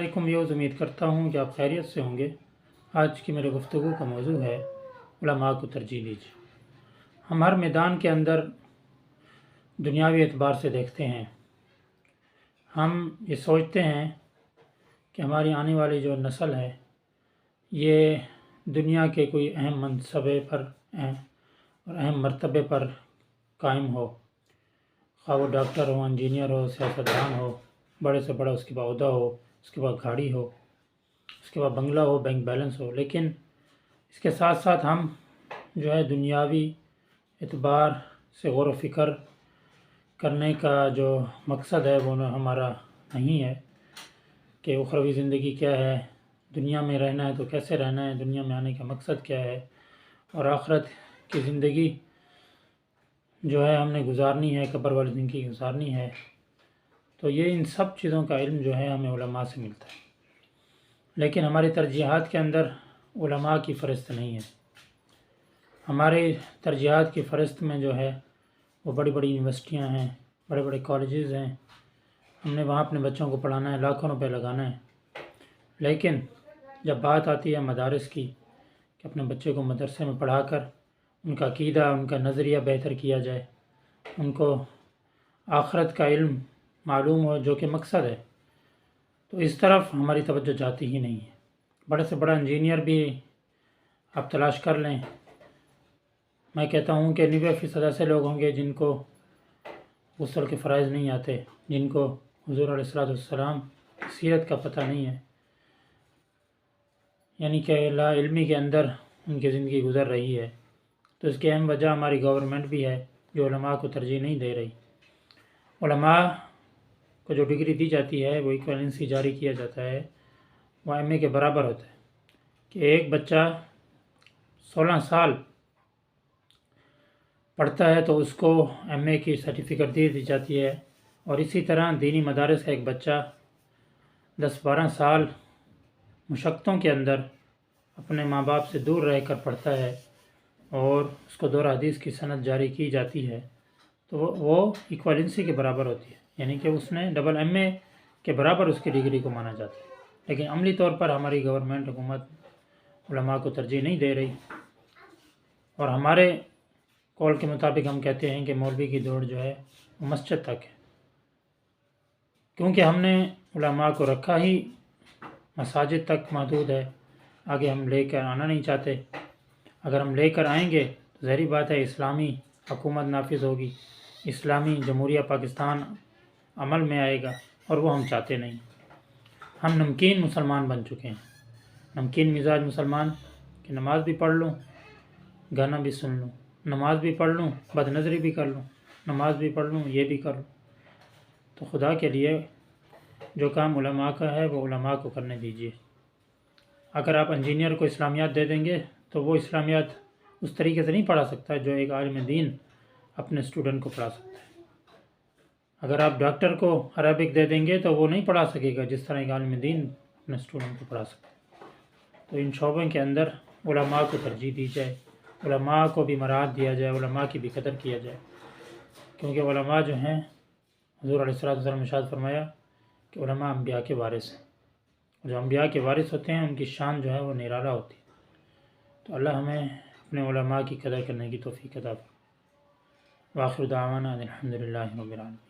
علیکم ویوز، امید کرتا ہوں کہ آپ خیریت سے ہوں گے۔ آج کی میرے گفتگو کا موضوع ہے علماء کو ترجیح دیجیے۔ ہم ہر میدان کے اندر دنیاوی اعتبار سے دیکھتے ہیں۔ ہم یہ سوچتے ہیں کہ ہماری آنے والی جو نسل ہے یہ دنیا کے کوئی اہم منصبے پر اور اہم مرتبے پر قائم ہو، خواہ وہ ڈاکٹر ہو، انجینئر ہو، سیاستدان ہو، بڑے سے بڑا اس کے بعد عہدہ ہو، اس کے بعد گاڑی ہو، اس کے بعد بنگلہ ہو، بینک بیلنس ہو۔ لیکن اس کے ساتھ ساتھ ہم جو ہے دنیاوی اعتبار سے غور و فکر کرنے کا جو مقصد ہے وہ ہمارا نہیں ہے کہ اخروی زندگی کیا ہے، دنیا میں رہنا ہے تو کیسے رہنا ہے، دنیا میں آنے کا مقصد کیا ہے، اور آخرت کی زندگی جو ہے ہم نے گزارنی ہے، قبر والی زندگی گزارنی ہے۔ تو یہ ان سب چیزوں کا علم جو ہے ہمیں علماء سے ملتا ہے، لیکن ہماری ترجیحات کے اندر علماء کی فہرست نہیں ہے۔ ہماری ترجیحات کی فہرست میں جو ہے وہ بڑی بڑی یونیورسٹیاں ہیں، بڑے بڑے کالجز ہیں، ہم نے وہاں اپنے بچوں کو پڑھانا ہے، لاکھوں روپے لگانا ہے۔ لیکن جب بات آتی ہے مدارس کی کہ اپنے بچے کو مدرسے میں پڑھا کر ان کا عقیدہ، ان کا نظریہ بہتر کیا جائے، ان کو آخرت کا علم معلوم ہو جو کہ مقصد ہے، تو اس طرف ہماری توجہ جاتی ہی نہیں ہے۔ بڑے سے بڑا انجینئر بھی آپ تلاش کر لیں، میں کہتا ہوں کہ 90% ایسے لوگ ہوں گے جن کو غسل کے فرائض نہیں آتے، جن کو حضور علیہ السلام سیرت کا پتہ نہیں ہے، یعنی کہ لا علمی کے اندر ان کی زندگی گزر رہی ہے۔ تو اس کی اہم وجہ ہماری گورنمنٹ بھی ہے جو علماء کو ترجیح نہیں دے رہی۔ علماء کو جو ڈگری دی جاتی ہے، وہ ایکویلنسی جاری کیا جاتا ہے، وہ ایم اے کے برابر ہوتا ہے کہ ایک بچہ 16 سال پڑھتا ہے تو اس کو ایم اے کی سرٹیفکیٹ دی جاتی ہے، اور اسی طرح دینی مدارس کا ایک بچہ 10-12 سال مشقتوں کے اندر اپنے ماں باپ سے دور رہ کر پڑھتا ہے اور اس کو دور حدیث کی سند جاری کی جاتی ہے، تو وہ ایکویلنسی کے برابر ہوتی ہے، یعنی کہ اس نے ڈبل ایم اے کے برابر اس کی ڈگری کو مانا جاتا ہے۔ لیکن عملی طور پر ہماری گورنمنٹ حکومت علماء کو ترجیح نہیں دے رہی، اور ہمارے قول کے مطابق ہم کہتے ہیں کہ مولوی کی دوڑ جو ہے وہ مسجد تک ہے، کیونکہ ہم نے علماء کو رکھا ہی مساجد تک محدود ہے، آگے ہم لے کر آنا نہیں چاہتے۔ اگر ہم لے کر آئیں گے تو ظاہری بات ہے اسلامی حکومت نافذ ہوگی، اسلامی جمہوریہ پاکستان عمل میں آئے گا، اور وہ ہم چاہتے نہیں۔ ہم نمکین مسلمان بن چکے ہیں، نمکین مزاج مسلمان کہ نماز بھی پڑھ لوں، گانا بھی سن لوں، نماز بھی پڑھ لوں، بد نظری بھی کر لوں، نماز بھی پڑھ لوں، یہ بھی کر لوں۔ تو خدا کے لیے جو کام علماء کا ہے وہ علماء کو کرنے دیجیے۔ اگر آپ انجینئر کو اسلامیات دے دیں گے تو وہ اسلامیات اس طریقے سے نہیں پڑھا سکتا جو ایک عالم دین اپنے اسٹوڈنٹ کو پڑھا سکتا ہے۔ اگر آپ ڈاکٹر کو عربک دے دیں گے تو وہ نہیں پڑھا سکے گا جس طرح ایک عالم دین اپنے اسٹوڈنٹ کو پڑھا سکتا ہے۔ تو ان شعبوں کے اندر علماء کو ترجیح دی جائے، علماء کو بھی مراعات دیا جائے، علماء کی بھی قدر کیا جائے، کیونکہ علماء جو ہیں حضور علیہ السلام نے ارشاد فرمایا کہ علماء انبیاء کے وارث ہیں، جو انبیاء کے وارث ہوتے ہیں ان کی شان جو ہے وہ نرالا ہوتی ہے۔ تو اللہ ہمیں اپنے علماء کی قدر کرنے کی توفیق عطا فرمائے۔ وآخر دعوانا الحمد للہ رب العالمین۔